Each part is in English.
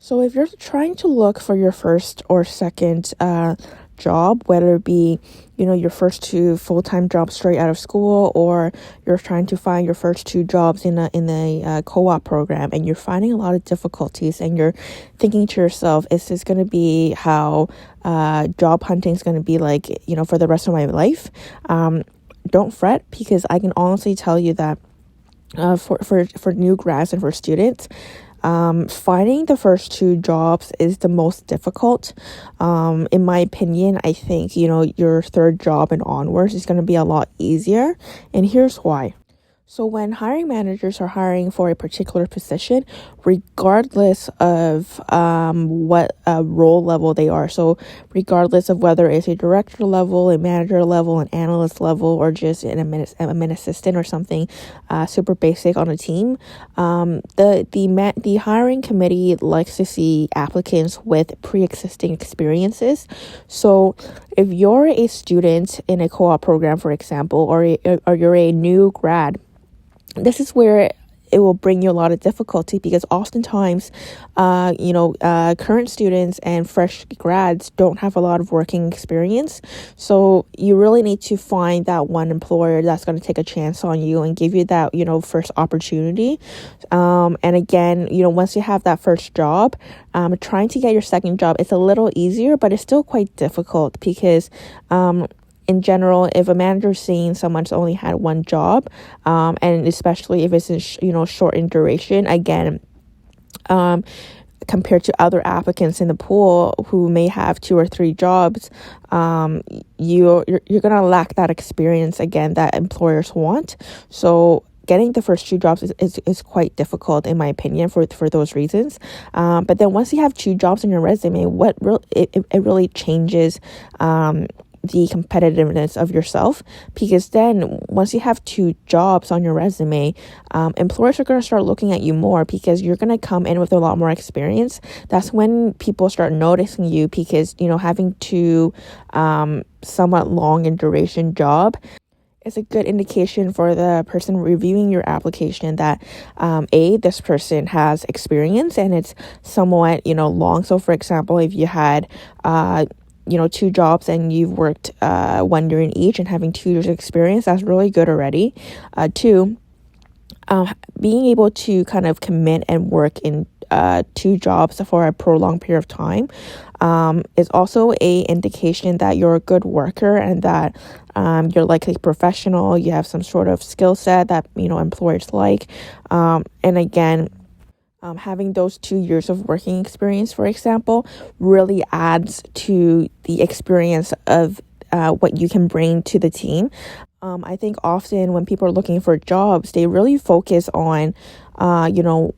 So if you're trying to look for your first or second job, whether it be, your first two full-time jobs straight out of school, or you're trying to find your first two jobs in a co-op program, and you're finding a lot of difficulties, and you're thinking to yourself, is this going to be how job hunting is going to be like, for the rest of my life? Don't fret, because I can honestly tell you that for new grads and for students, finding the first two jobs is the most difficult. In my opinion, I think, your third job and onwards is going to be a lot easier. And here's why. So when hiring managers are hiring for a particular position, regardless of what role level they are, so regardless of whether it's a director level, a manager level, an analyst level, or just an admin assistant or something super basic on a team, the hiring committee likes to see applicants with pre-existing experiences. So if you're a student in a co-op program, for example, or you're a new grad, this is where it will bring you a lot of difficulty, because oftentimes, current students and fresh grads don't have a lot of working experience. So you really need to find that one employer that's going to take a chance on you and give you that, first opportunity. And again, once you have that first job, trying to get your second job, it's a little easier, but it's still quite difficult because, in general, if a manager is seeing someone's only had one job, and especially if it's short in duration, again, compared to other applicants in the pool who may have 2 or 3 jobs, you're gonna lack that experience again that employers want. So getting the first 2 jobs is quite difficult, in my opinion, for those reasons. But then once you have 2 jobs on your resume, it really changes the competitiveness of yourself, because then once you have 2 jobs on your resume, employers are going to start looking at you more, because you're going to come in with a lot more experience. That's when people start noticing you, because having 2 somewhat long in duration job is a good indication for the person reviewing your application that this person has experience and it's somewhat long. So for example, if you had 2 jobs and you've worked 1 year in each and having 2 years of experience, that's really good already. 2, being able to kind of commit and work in 2 jobs for a prolonged period of time is also a indication that you're a good worker, and that you're likely professional. You have some sort of skill set that employers like, and again, having those 2 years of working experience, for example, really adds to the experience of what you can bring to the team. I think often when people are looking for jobs, they really focus on,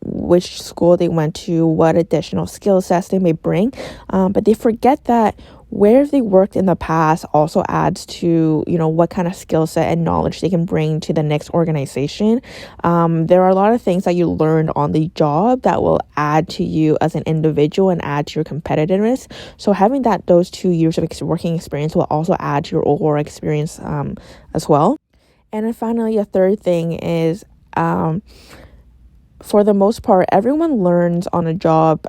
which school they went to, what additional skill sets they may bring, but they forget that where they worked in the past also adds to, what kind of skill set and knowledge they can bring to the next organization. There are a lot of things that you learned on the job that will add to you as an individual and add to your competitiveness. So having those 2 years of working experience will also add to your overall experience as well. And then finally, a third thing is, for the most part, everyone learns on a job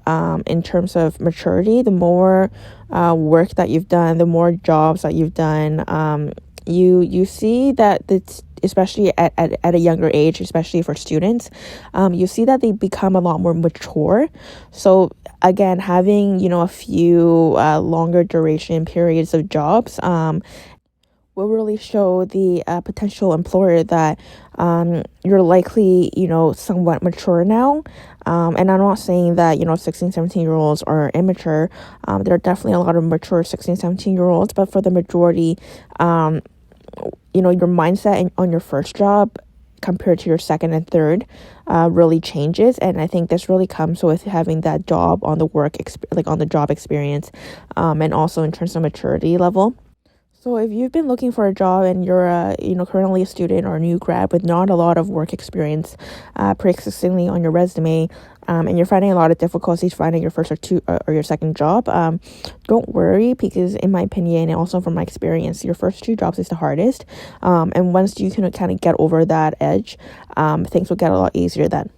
in terms of maturity. The more work that you've done, the more jobs that you've done, you see that it's, especially at a younger age, especially for students, you see that they become a lot more mature. So again, having a few longer duration periods of jobs will really show the potential employer that you're likely, somewhat mature now. And I'm not saying that, 16, 17-year-olds are immature. There are definitely a lot of mature 16, 17-year-olds, but for the majority, your mindset on your first job compared to your second and third really changes. And I think this really comes with having that job on the on the job experience, and also in terms of maturity level. So if you've been looking for a job and you're currently a student or a new grad with not a lot of work experience pre-existingly on your resume, and you're finding a lot of difficulties finding your first or your second job, don't worry, because in my opinion, and also from my experience, your first 2 jobs is the hardest. And once you can kind of get over that edge, things will get a lot easier then.